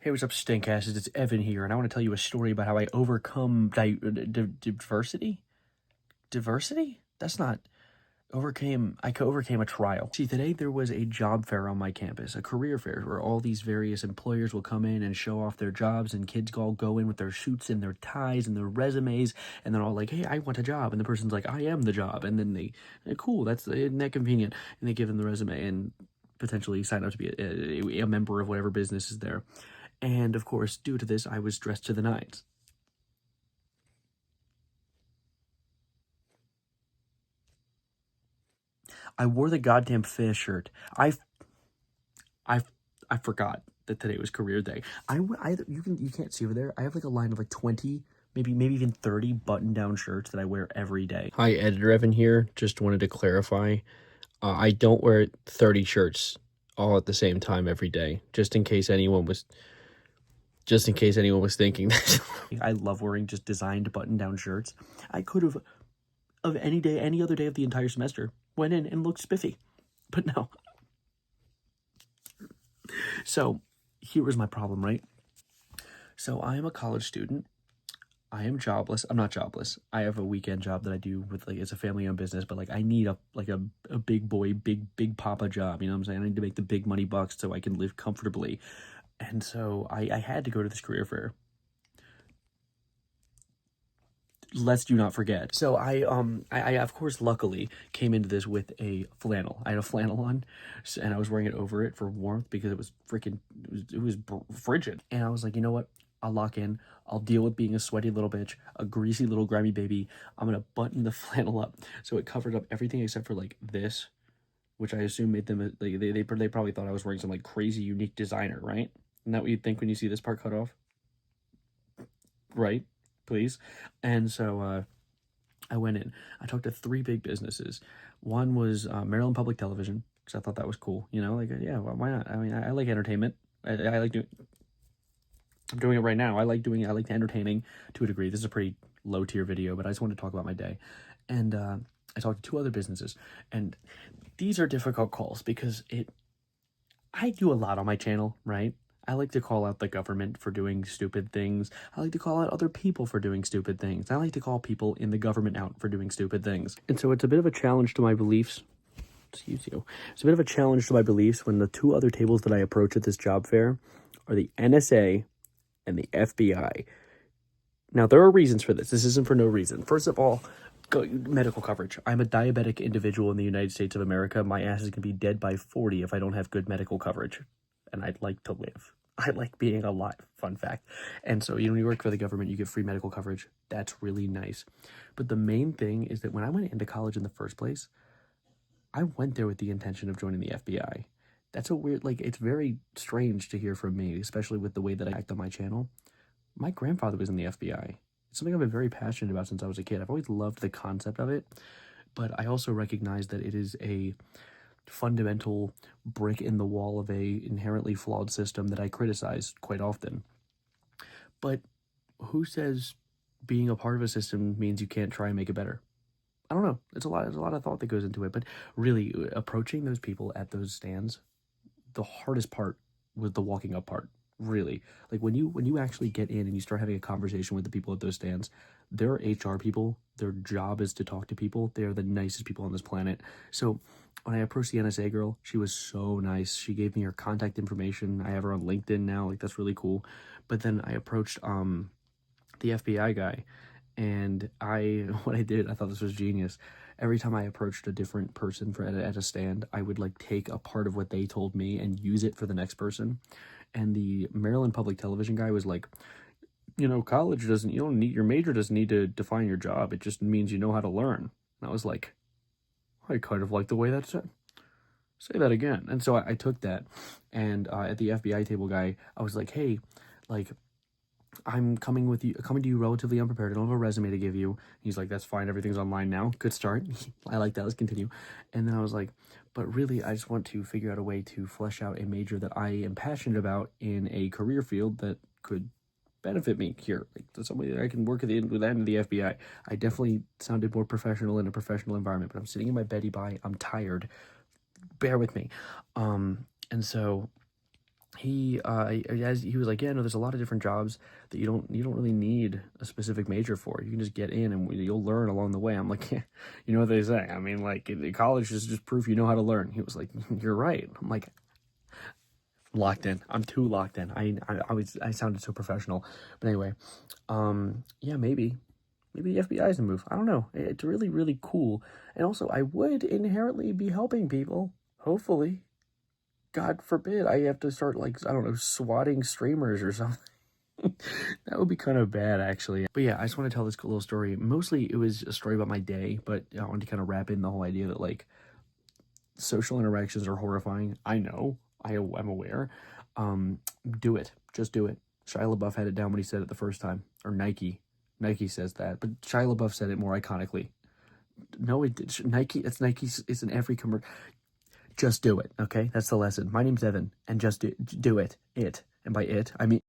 Hey, what's up, stinkasses? It's Evan here, and I want to tell you a story about how I overcome diversity. Diversity? That's not overcame. I overcame a trial. See, today there was a job fair on my campus, a career fair where all these various employers will come in and show off their jobs, and kids all go in with their suits and their ties and their resumes, and they're all like, "Hey, I want a job," and the person's like, "I am the job," and then cool, isn't that convenient? And they give them the resume and potentially sign up to be a member of whatever business is there. And of course, due to this, I was dressed to the nines. I wore the goddamn fish shirt. I, I forgot that today was career day. You can't see over there. I have like a line of like 20, maybe even 30 button-down shirts that I wear every day. Hi, Editor Evan here. Just wanted to clarify. I don't wear 30 shirts all at the same time every day, just in case anyone was thinking that. I love wearing just designed button-down shirts. I could have, of any other day of the entire semester, went in and looked spiffy, but no. So here was my problem, right? So I am a college student. I am jobless. I'm not jobless. I have a weekend job that I do with, like, it's a family-owned business, but like I need a big boy, big papa job. You know what I'm saying? I need to make the big money bucks so I can live comfortably. And so I had to go to this career fair. Let's do not forget. So I of course luckily came into this with a flannel. I had a flannel on, and I was wearing it over it for warmth because it was freaking frigid. And I was like, you know what? I'll lock in. I'll deal with being a sweaty little bitch, a greasy little grimy baby. I'm gonna button the flannel up so it covered up everything except for like this, which I assume made them like they probably thought I was wearing some like crazy unique designer, right? Isn't that what you'd think when you see this part cut off? Right? Please. And so I went in. I talked to 3 big businesses. One was Maryland Public Television, because I thought that was cool. You know, like, yeah, why not? I mean, I like entertainment. I like doing. I'm doing it right now. I like entertaining to a degree. This is a pretty low tier video, but I just wanted to talk about my day. And I talked to 2 other businesses, and these are difficult calls because I do a lot on my channel, right? I like to call out the government for doing stupid things. I like to call out other people for doing stupid things. I like to call people in the government out for doing stupid things. And so it's a bit of a challenge to my beliefs. Excuse you. It's a bit of a challenge to my beliefs when the 2 other tables that I approach at this job fair are the NSA and the FBI. Now, there are reasons for this. This isn't for no reason. First of all, medical coverage. I'm a diabetic individual in the United States of America. My ass is going to be dead by 40 if I don't have good medical coverage. And I'd like to live. I like being alive, fun fact. And so, when you work for the government, you get free medical coverage. That's really nice. But the main thing is that when I went into college in the first place, I went there with the intention of joining the FBI. That's a weird, like, it's very strange to hear from me, especially with the way that I act on my channel. My grandfather was in the FBI. It's something I've been very passionate about since I was a kid. I've always loved the concept of it, but I also recognize that it is a fundamental brick in the wall of a inherently flawed system that I criticize quite often. But who says being a part of a system means you can't try and make it better? I don't know. There's a lot of thought that goes into it, but really approaching those people at those stands, the hardest part was the walking up part. Really, like when you actually get in and you start having a conversation with the people at those stands, they're HR people. Their job is to talk to people. They are the nicest people on this planet. So when I approached the NSA girl, she was so nice. She gave me her contact information. I have her on LinkedIn now. Like, that's really cool. But then I approached the FBI guy, and what I did, I thought this was genius. Every time I approached a different person at a stand, I would like take a part of what they told me and use it for the next person. And the Maryland Public Television guy was like, college your major doesn't need to define your job. It just means you know how to learn. And I was like, I kind of like the way that's said. Say that again. And so I took that, and at the FBI table guy, I was like, hey, like, I'm coming to you relatively unprepared. I don't have a resume to give you. He's like, that's fine. Everything's online now. Good start. I like that. Let's continue. And then I was like, but really, I just want to figure out a way to flesh out a major that I am passionate about in a career field that could benefit me here. Like, somebody that I can work with the end of the FBI. I definitely sounded more professional in a professional environment, but I'm sitting in my Betty Bye. I'm tired. Bear with me. And so as he was like, yeah, no, there's a lot of different jobs that you don't really need a specific major for. You can just get in and you'll learn along the way. I'm like, yeah, you know what they say. I mean, like, college is just proof you know how to learn. He was like, you're right. I'm like, locked in. I'm too locked in. I sounded so professional, but anyway, yeah, maybe the FBI is the move. I don't know. It's really, really cool, and also I would inherently be helping people. Hopefully, God forbid I have to start, like, I don't know, swatting streamers or something. That would be kind of bad, actually. But yeah, I just want to tell this cool little story. Mostly it was a story about my day, but I wanted to kind of wrap in the whole idea that, like, social interactions are horrifying. I know. I'm aware. Do it. Just do it. Shia LaBeouf had it down when he said it the first time. Or Nike. Nike says that. But Shia LaBeouf said it more iconically. No, it did. Nike, it's Nike's, it's in every commercial. Just do it, okay? That's the lesson. My name's Evan, and just do it. And by it, I mean